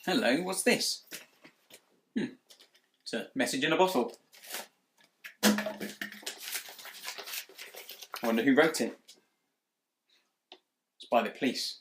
Hello, what's this? It's a message in a bottle. I wonder who wrote it. It's by the police.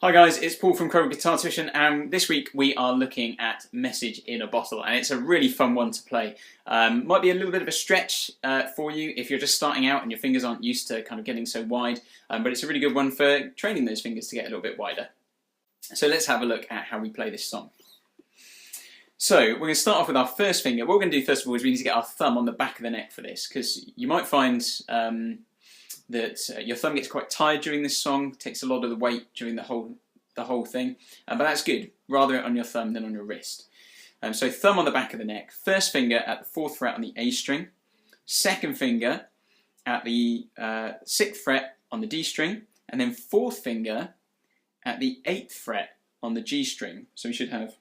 Hi guys, it's Paul from Crowborough Guitar Tuition, and this week we are looking at Message in a Bottle, and it's a really fun one to play. Might be a little bit of a stretch for you if you're just starting out and your fingers aren't used to kind of getting so wide, but it's a really good one for training those fingers to get a little bit wider. So let's have a look at how we play this song. So we're going to start off with our first finger. What we're going to do first of all is we need to get our thumb on the back of the neck for this, because you might find that your thumb gets quite tired during this song, takes a lot of the weight during the whole thing, but that's good. Rather it on your thumb than on your wrist. So thumb on the back of the neck, first finger at the 4th fret on the A string, second finger at the 6th fret on the D string, and then 4th finger at the 8th fret on the G string. So we should have...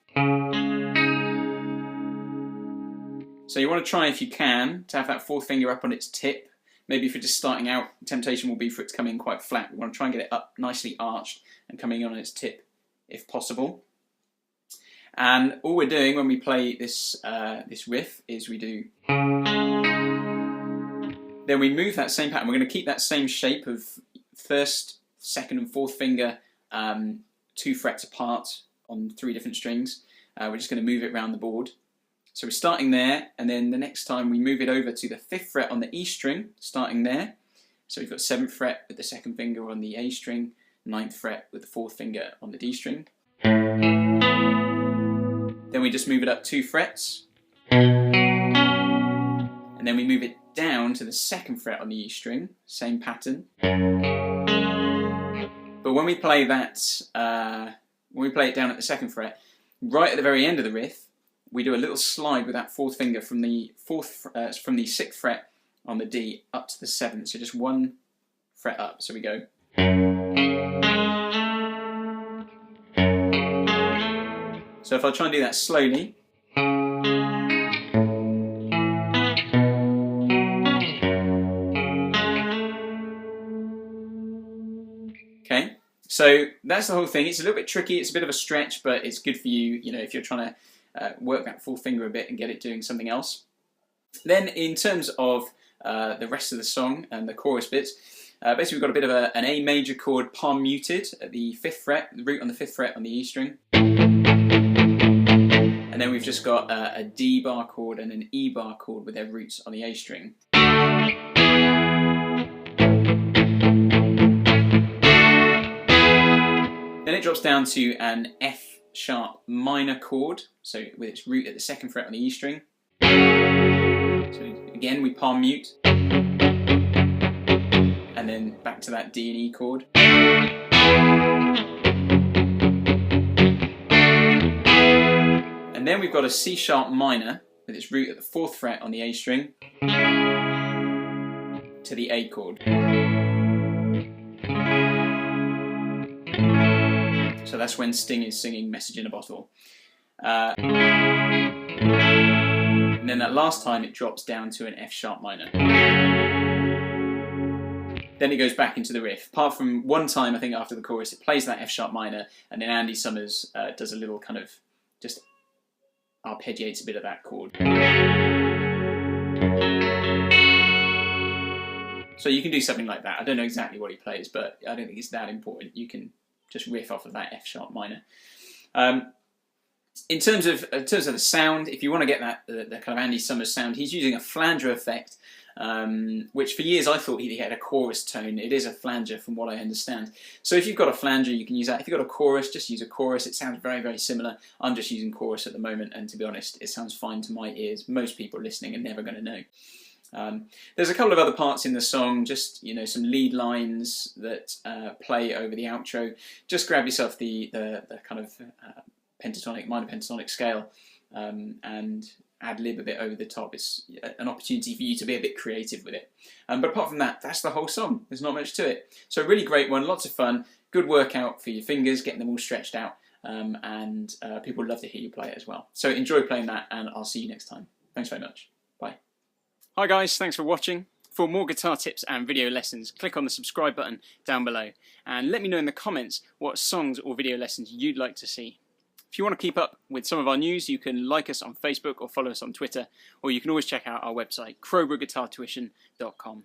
So you want to try, if you can, to have that 4th finger up on its tip. Maybe if you're just starting out, temptation will be for it to come in quite flat. We want to try and get it up nicely arched and coming in on its tip, if possible. And all we're doing when we play this this riff is we do... Then we move that same pattern. We're going to keep that same shape of 1st, 2nd and 4th finger 2 frets apart on 3 different strings. We're just going to move it around the board. So we're starting there, and then the next time we move it over to the 5th fret on the E string, starting there. So we've got 7th fret with the 2nd finger on the A string, 9th fret with the 4th finger on the D string. Then we just move it up 2 frets. And then we move it down to the 2nd fret on the E string, same pattern. But when we play that, when we play it down at the 2nd fret, right at the very end of the riff, we do a little slide with that 4th finger from the 6th fret on the D up to the 7th, so just 1 fret up. So we go. So if I try and do that slowly. Okay, so that's the whole thing. It's a little bit tricky, it's a bit of a stretch, but it's good for you, you know, if you're trying to work that 4th finger a bit and get it doing something else. Then in terms of the rest of the song and the chorus bits, basically we've got a bit of an A major chord palm muted at the 5th fret, the root on the 5th fret on the E string. And then we've just got a D bar chord and an E bar chord with their roots on the A string. Then it drops down to an F sharp minor chord, so with its root at the 2nd fret on the E string. So again we palm mute, and then back to that D and E chord. And then we've got a C sharp minor with its root at the 4th fret on the A string to the A chord. So that's when Sting is singing Message in a Bottle. And then that last time it drops down to an F sharp minor. Then it goes back into the riff. Apart from one time, I think after the chorus, it plays that F sharp minor, and then Andy Summers does a little kind of, just arpeggiates a bit of that chord. So you can do something like that. I don't know exactly what he plays, but I don't think it's that important. You can just riff off of that F sharp minor. In terms of the sound, if you want to get that the kind of Andy Summers sound, he's using a flanger effect, which for years I thought he had a chorus tone. It is a flanger from what I understand. So if you've got a flanger, you can use that. If you've got a chorus, just use a chorus. It sounds very, very similar. I'm just using chorus at the moment, and to be honest, it sounds fine to my ears. Most people listening are never going to know. There's a couple of other parts in the song, just some lead lines that play over the outro. Just grab yourself the kind of minor pentatonic scale and ad-lib a bit over the top. It's an opportunity for you to be a bit creative with it. But apart from that, that's the whole song. There's not much to it. So a really great one, lots of fun, good workout for your fingers, getting them all stretched out, and people would love to hear you play it as well. So enjoy playing that, and I'll see you next time. Thanks very much. Bye. Hi guys, thanks for watching. For more guitar tips and video lessons, click on the subscribe button down below, and let me know in the comments what songs or video lessons you'd like to see. If you want to keep up with some of our news, you can like us on Facebook or follow us on Twitter, or you can always check out our website, crowboroughguitartuition.com.